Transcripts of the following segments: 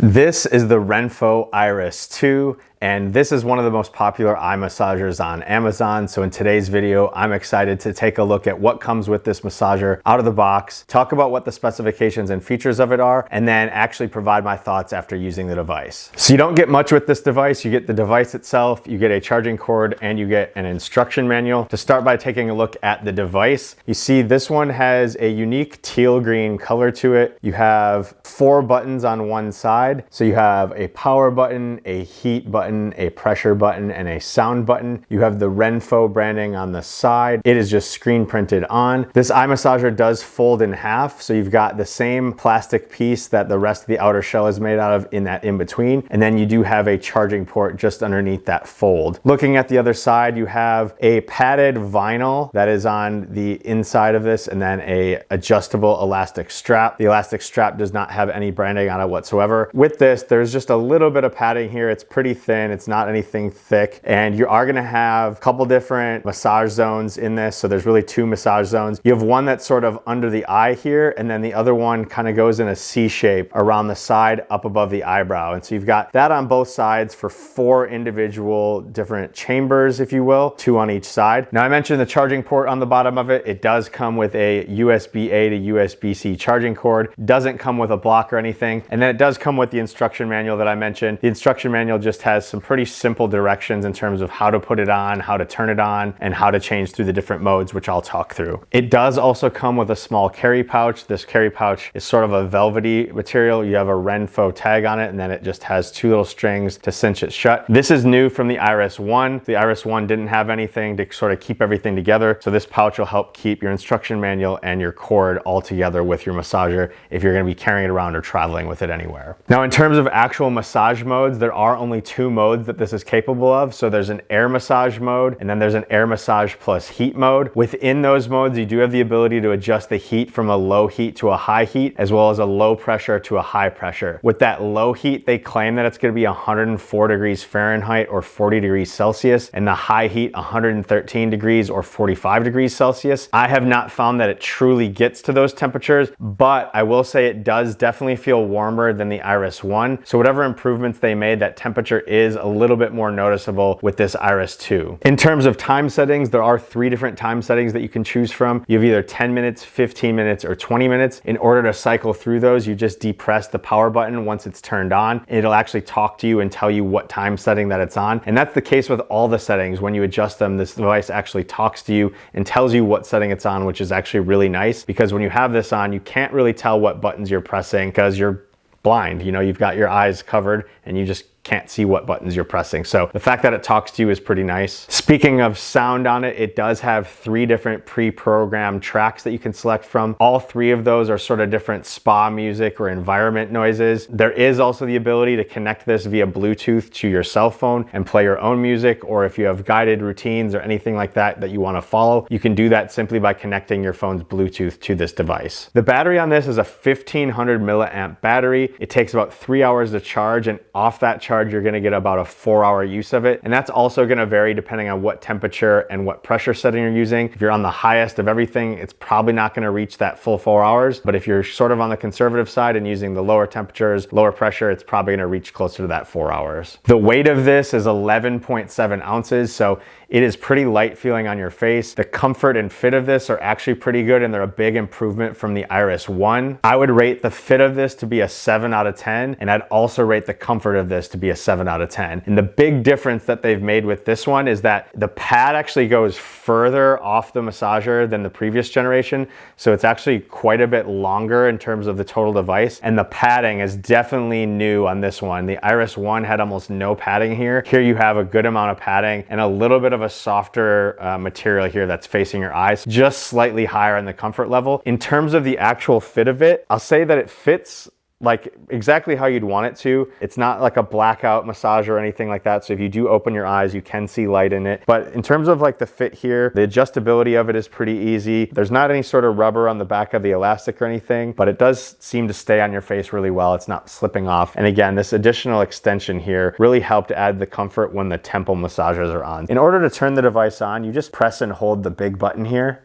This is the Renpho Eyeris 2, and this is one of the most popular eye massagers on Amazon. So in today's video, I'm excited to take a look at what comes with this massager out of the box, talk about what the specifications and features of it are, and then actually provide my thoughts after using the device. So you don't get much with this device. You get the device itself, you get a charging cord, and you get an instruction manual. To start by taking a look at the device, you see this one has a unique teal green color to it. You have 4 buttons on one side. So you have a power button, a heat button, a pressure button, and a sound button. You have the Renpho branding on the side. It is just screen printed on. This eye massager does fold in half, so you've got the same plastic piece that the rest of the outer shell is made out of in that in between, and then you do have a charging port just underneath that fold. Looking at the other side, you have a padded vinyl that is on the inside of this, and then a adjustable elastic strap. The elastic strap does not have any branding on it whatsoever. With this, there's just a little bit of padding here. It's pretty thin. It's not anything thick. And you are gonna have a couple different massage zones in this. So there's really 2 massage zones. You have one that's sort of under the eye here, and then the other one kind of goes in a C shape around the side up above the eyebrow. And so you've got that on both sides for 4 individual different chambers, if you will, 2 on each side. Now I mentioned the charging port on the bottom of it. It does come with a USB-A to USB-C charging cord. Doesn't come with a block or anything. And then it does come with the instruction manual that I mentioned. The instruction manual just has some pretty simple directions in terms of how to put it on, how to turn it on, and how to change through the different modes, which I'll talk through. It does also come with a small carry pouch. This carry pouch is sort of a velvety material. You have a Renpho tag on it, and then it just has 2 little strings to cinch it shut. This is new from the Eyeris 1. The Eyeris 1 didn't have anything to sort of keep everything together, so this pouch will help keep your instruction manual and your cord all together with your massager if you're going to be carrying it around or traveling with it anywhere. Now in terms of actual massage modes, there are only 2 modes that this is capable of. So there's an air massage mode, and then there's an air massage plus heat mode. Within those modes, you do have the ability to adjust the heat from a low heat to a high heat, as well as a low pressure to a high pressure. With that low heat, they claim that it's going to be 104 degrees Fahrenheit or 40 degrees Celsius, and the high heat 113 degrees or 45 degrees Celsius. I have not found that it truly gets to those temperatures, but I will say it does definitely feel warmer than the Eyeris 1. So whatever improvements they made, that temperature is a little bit more noticeable with this Eyeris 2. In terms of time settings, there are 3 different time settings that you can choose from. You have either 10 minutes, 15 minutes, or 20 minutes. In order to cycle through those, you just depress the power button once it's turned on. It'll actually talk to you and tell you what time setting that it's on. And that's the case with all the settings. When you adjust them, this device actually talks to you and tells you what setting it's on, which is actually really nice, because when you have this on, you can't really tell what buttons you're pressing because you're blind. You know, you've got your eyes covered and you just can't see what buttons you're pressing. So the fact that it talks to you is pretty nice. Speaking of sound on it, it does have 3 different pre-programmed tracks that you can select from. All 3 of those are sort of different spa music or environment noises. There is also the ability to connect this via Bluetooth to your cell phone and play your own music, or if you have guided routines or anything like that that you want to follow, you can do that simply by connecting your phone's Bluetooth to this device. The battery on this is a 1500 milliamp battery. It takes about 3 hours to charge, and off that charge you're going to get about a 4-hour use of it. And that's also going to vary depending on what temperature and what pressure setting you're using. If you're on the highest of everything, it's probably not going to reach that full 4 hours. But if you're sort of on the conservative side and using the lower temperatures, lower pressure, it's probably going to reach closer to that 4 hours. The weight of this is 11.7 ounces. So it is pretty light feeling on your face. The comfort and fit of this are actually pretty good, and they're a big improvement from the Eyeris 1. I would rate the fit of this to be a 7 out of 10, and I'd also rate the comfort of this to be a 7 out of 10. And the big difference that they've made with this one is that the pad actually goes further off the massager than the previous generation. So it's actually quite a bit longer in terms of the total device. And the padding is definitely new on this one. The Eyeris 1 had almost no padding here. Here you have a good amount of padding and a little bit of a softer material here that's facing your eyes, just slightly higher in the comfort level. In terms of the actual fit of it, I'll say that it fits like exactly how you'd want it to. It's not like a blackout massage or anything like that. So if you do open your eyes, you can see light in it. But in terms of like the fit here, the adjustability of it is pretty easy. There's not any sort of rubber on the back of the elastic or anything, but it does seem to stay on your face really well. It's not slipping off. And again, this additional extension here really helped add the comfort when the temple massagers are on. In order to turn the device on, you just press and hold the big button here.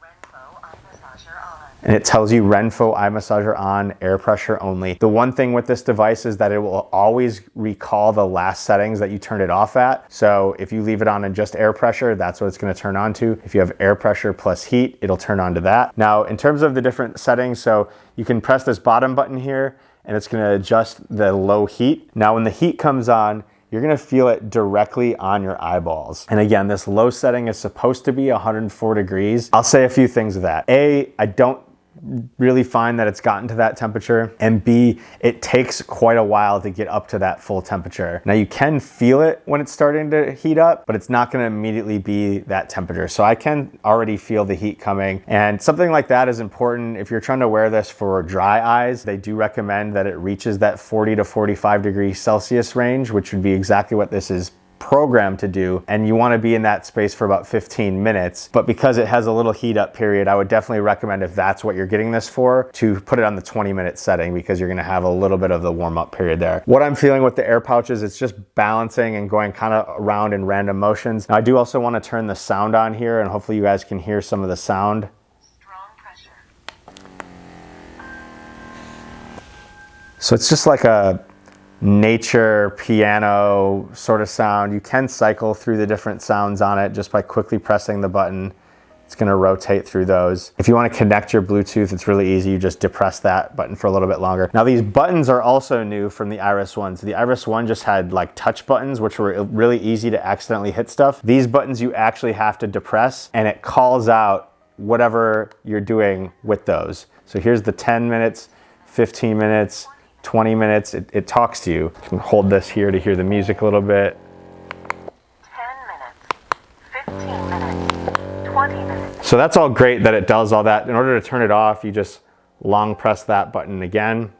Renpho Eye Massager on. And it tells you Renpho eye massager on, air pressure only. The one thing with this device is that it will always recall the last settings that you turned it off at. So if you leave it on in just air pressure, that's what it's gonna turn on to. If you have air pressure plus heat, it'll turn on to that. Now, in terms of the different settings, so you can press this bottom button here and it's gonna adjust the low heat. Now, when the heat comes on, you're gonna feel it directly on your eyeballs. And again, this low setting is supposed to be 104 degrees. I'll say a few things of that. A, I don't really find that it's gotten to that temperature, and B, it takes quite a while to get up to that full temperature. Now, you can feel it when it's starting to heat up, but it's not going to immediately be that temperature. So I can already feel the heat coming, and something like that is important if you're trying to wear this for dry eyes. They do recommend that it reaches that 40 to 45 degrees Celsius range, which would be exactly what this is programmed to do, and you want to be in that space for about 15 minutes. But because it has a little heat up period, I would definitely recommend, if that's what you're getting this for, to put it on the 20-minute setting, because you're going to have a little bit of the warm-up period there. What I'm feeling with the air pouches, it's just balancing and going kind of around in random motions. Now, I do also want to turn the sound on here, and hopefully you guys can hear some of the sound. So it's just like a nature piano sort of sound. You can cycle through the different sounds on it just by quickly pressing the button. It's going to rotate through those. If you want to connect your Bluetooth, it's really easy. You just depress that button for a little bit longer. Now, these buttons are also new from the Eyeris ones. The Eyeris one just had like touch buttons, which were really easy to accidentally hit stuff. These buttons you actually have to depress, and it calls out whatever you're doing with those. So here's the 10 minutes, 15 minutes, 20 minutes, it talks to you. You can hold this here to hear the music a little bit. 10 minutes, 15 minutes, 20 minutes. So that's all great that it does all that. In order to turn it off, you just long press that button again.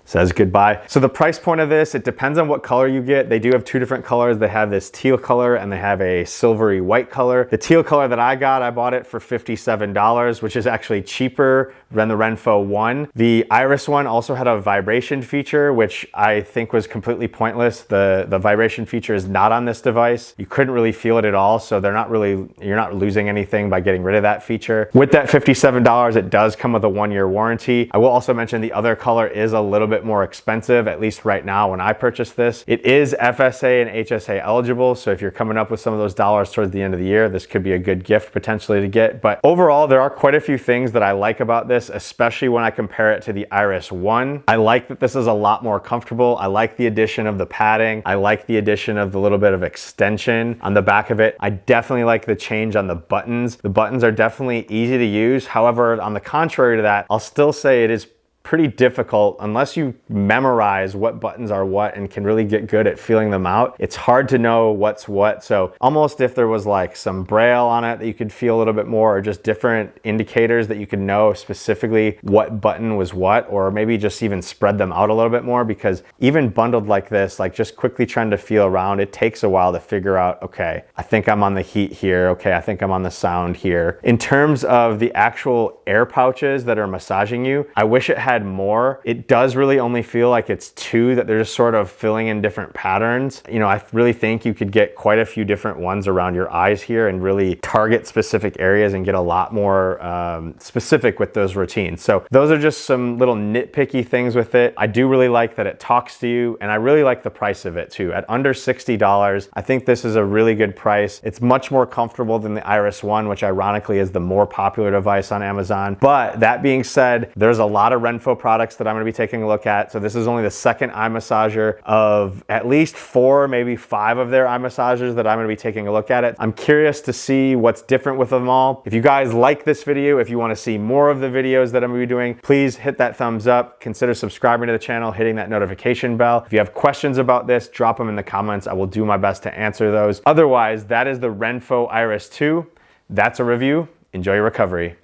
Says goodbye. So the price point of this, it depends on what color you get. They do have two different colors. They have this teal color and they have a silvery white color. The teal color that I got, I bought it for $57, which is actually cheaper than the Renpho one. The Eyeris one also had a vibration feature, which I think was completely pointless. The vibration feature is not on this device. You couldn't really feel it at all, so you're not losing anything by getting rid of that feature. With that $57, it does come with a 1-year warranty. I will also mention the other color is a little bit more expensive, at least right now when I purchased this. It is FSA and HSA eligible, so if you're coming up with some of those dollars towards the end of the year, this could be a good gift potentially to get. But overall, there are quite a few things that I like about this, especially when I compare it to the Eyeris one. I like that this is a lot more comfortable. I like the addition of the padding. I like the addition of the little bit of extension on the back of it. I definitely like the change on the buttons. The buttons are definitely easy to use. However, on the contrary to that, I'll still say it is pretty difficult unless you memorize what buttons are what and can really get good at feeling them out. It's hard to know what's what. So almost if there was like some braille on it that you could feel a little bit more, or just different indicators that you could know specifically what button was what, or maybe just even spread them out a little bit more, because even bundled like this, like just quickly trying to feel around, it takes a while to figure out, okay, I think I'm on the heat here. Okay, I think I'm on the sound here. In terms of the actual air pouches that are massaging you, I wish it had more. It does really only feel like it's two that they're just sort of filling in different patterns. You know, I really think you could get quite a few different ones around your eyes here and really target specific areas and get a lot more specific with those routines. So those are just some little nitpicky things with it. I do really like that it talks to you, and I really like the price of it too. At under $60, I think this is a really good price. It's much more comfortable than the Eyeris one, which ironically is the more popular device on Amazon. But that being said, there's a lot of Renpho products that I'm going to be taking a look at. So this is only the second eye massager of at least 4, maybe 5 of their eye massagers that I'm going to be taking a look at it. I'm curious to see what's different with them all. If you guys like this video, if you want to see more of the videos that I'm going to be doing, please hit that thumbs up. Consider subscribing to the channel, hitting that notification bell. If you have questions about this, drop them in the comments. I will do my best to answer those. Otherwise, that is the Renpho Eyeris 2. That's a review. Enjoy your recovery.